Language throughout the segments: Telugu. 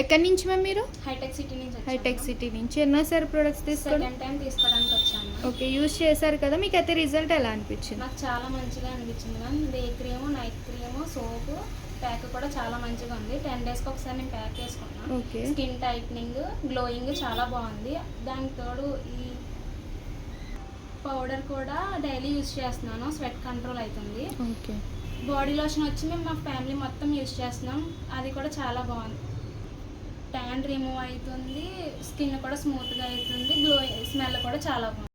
ఎక్కడి నుంచి మ్యామ్ మీరు? హైటెక్ సిటీ నుంచి వచ్చాను. హైటెక్ సిటీ నుంచి. ఎన్నోసారి ప్రొడక్ట్స్ తీసుకోవడం? సెకండ్ టైం తీసుకోవడానికి వచ్చాను. ఓకే, యూజ్ చేశారు కదా, మీకు అయితే రిజల్ట్ ఎలా అనిపించింది? నాకు చాలా మంచిగా అనిపించింది ma'am. Day cream, night cream, soap, pack కూడా చాలా మంచిగా ఉంది. 10 డేస్కి ఒకసారి నేను ప్యాక్ చేసుకున్నాను. ఓకే. స్కిన్ టైట్నింగ్, గ్లోయింగ్ చాలా బాగుంది. దానికి తోడు ఈ పౌడర్ కూడా డైలీ యూజ్ చేస్తున్నాను. స్వెట్ కంట్రోల్ అవుతుంది. ఓకే. బాడీ లోషన్ వచ్చి మేము మా ఫ్యామిలీ మొత్తం యూజ్ చేస్తున్నాం. అది కూడా చాలా బాగుంది. ట్యాన్ రిమూవ్ అవుతుంది, స్కిన్ కూడా స్మూత్గా అవుతుంది, గ్లో స్మెల్ కూడా చాలా బాగుంది.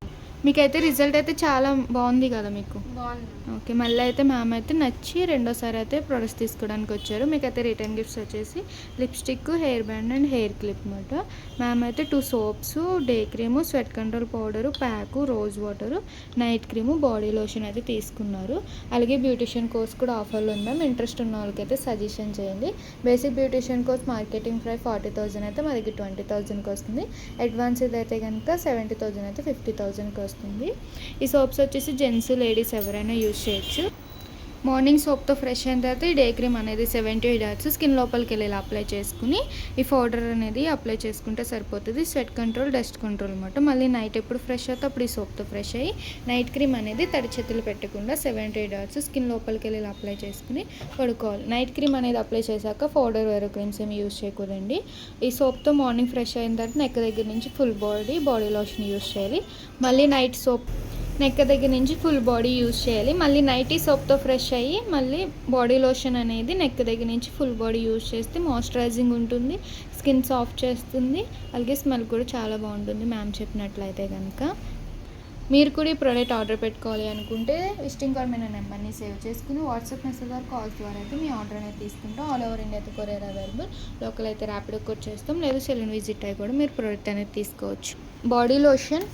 మీకైతే రిజల్ట్ అయితే చాలా బాగుంది కదా మీకు? బాగుంది. ఓకే, మళ్ళీ అయితే మ్యామ్ అయితే నచ్చి రెండోసారి అయితే ప్రొడక్ట్స్ తీసుకోవడానికి వచ్చారు. మీకైతే రిటర్న్ గిఫ్ట్స్ వచ్చేసి lipstick, hair band and hair clip అనమాట. మ్యామ్ అయితే 2 soaps, day cream, sweat control powder, pack, rose water, night cream, body lotion అయితే తీసుకున్నారు. అలాగే బ్యూటిషియన్ కోర్స్ కూడా ఆఫర్లో ఉంది మ్యామ్. ఇంట్రెస్ట్ ఉన్న వాళ్ళకైతే సజెషన్ చేయండి. Basic beautician course marketing price 40,000 అయితే మా దగ్గర 20,000కి వస్తుంది. అడ్వాన్స్ అయితే కనుక 70,000 అయితే 50,000కి వస్తుంది. ఈ సోప్స్ వచ్చేసి జెంట్స్, లేడీస్ ఎవరైనా యూజ్ చేయొచ్చు. మార్నింగ్ సోప్తో ఫ్రెష్ అయిన తర్వాత ఈ డే క్రీమ్ అనేది 70 డాట్స్ స్కిన్ లోపలికి వెళ్ళి అప్లై చేసుకుని ఈ పౌడర్ అనేది అప్లై చేసుకుంటే సరిపోతుంది. స్వెట్ కంట్రోల్, డస్ట్ కంట్రోల్ అనమాట. మళ్ళీ నైట్ ఎప్పుడు ఫ్రెష్ అవుతే అప్పుడు ఈ సోప్తో ఫ్రెష్ అయ్యి నైట్ క్రీమ్ అనేది తడి చేతులు పెట్టకుండా 70 డాట్స్ స్కిన్ లోపలికి వెళ్ళి అప్లై చేసుకుని పడుకోవాలి. నైట్ క్రీమ్ అనేది అప్లై చేశాక పౌడర్ వేరే క్రీమ్స్ ఏమి యూజ్ చేయకూడదండి. ఈ సోప్తో మార్నింగ్ ఫ్రెష్ అయిన తర్వాత నెక్ దగ్గర నుంచి ఫుల్ బాడీ లోషన్ యూజ్ చేయాలి. మళ్ళీ నైట్ సోప్ నెక్ దగ్గర నుంచి ఫుల్ బాడీ యూజ్ చేయాలి. మళ్ళీ నైట్ ఈ సోప్తో ఫ్రెష్ అయ్యి మళ్ళీ బాడీ లోషన్ అనేది నెక్ దగ్గర నుంచి ఫుల్ బాడీ యూజ్ చేస్తే మాయిశ్చరైజింగ్ ఉంటుంది, స్కిన్ సాఫ్ట్ చేస్తుంది, అలాగే స్మెల్ కూడా చాలా బాగుంటుంది మ్యామ్ చెప్పినట్లయితే కనుక. మీరు కూడా ఈ ప్రోడక్ట్ ఆర్డర్ పెట్టుకోవాలి అనుకుంటే విజిటింగ్ కార్డ్ మీద నెంబర్ని సేవ్ చేసుకుని వాట్సాప్ మెసేజ్ ద్వారా కాల్స్ ద్వారా అయితే మీ ఆర్డర్ అనేది తీసుకుంటాం. ఆల్ ఓవర్ ఇండియా అయితే కొరియర్ అవైలబుల్. లోకల్ అయితే ర్యాపిడో కూడా చేస్తాం, లేదా సెలూన్ విజిట్ అయ్యి కూడా మీరు ప్రోడక్ట్ అనేది తీసుకోవచ్చు. Body lotion,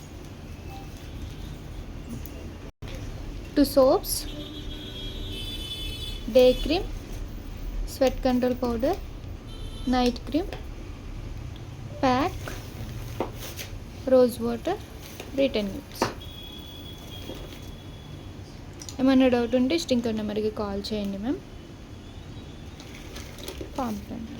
2 soaps, day cream, sweat control powder, night cream, pack, rose water, return gifts. ఏమైనా డౌట్ ఉంటే స్టింకర్ నెంబర్కి కాల్ చేయండి మ్యామ్, పంపండి.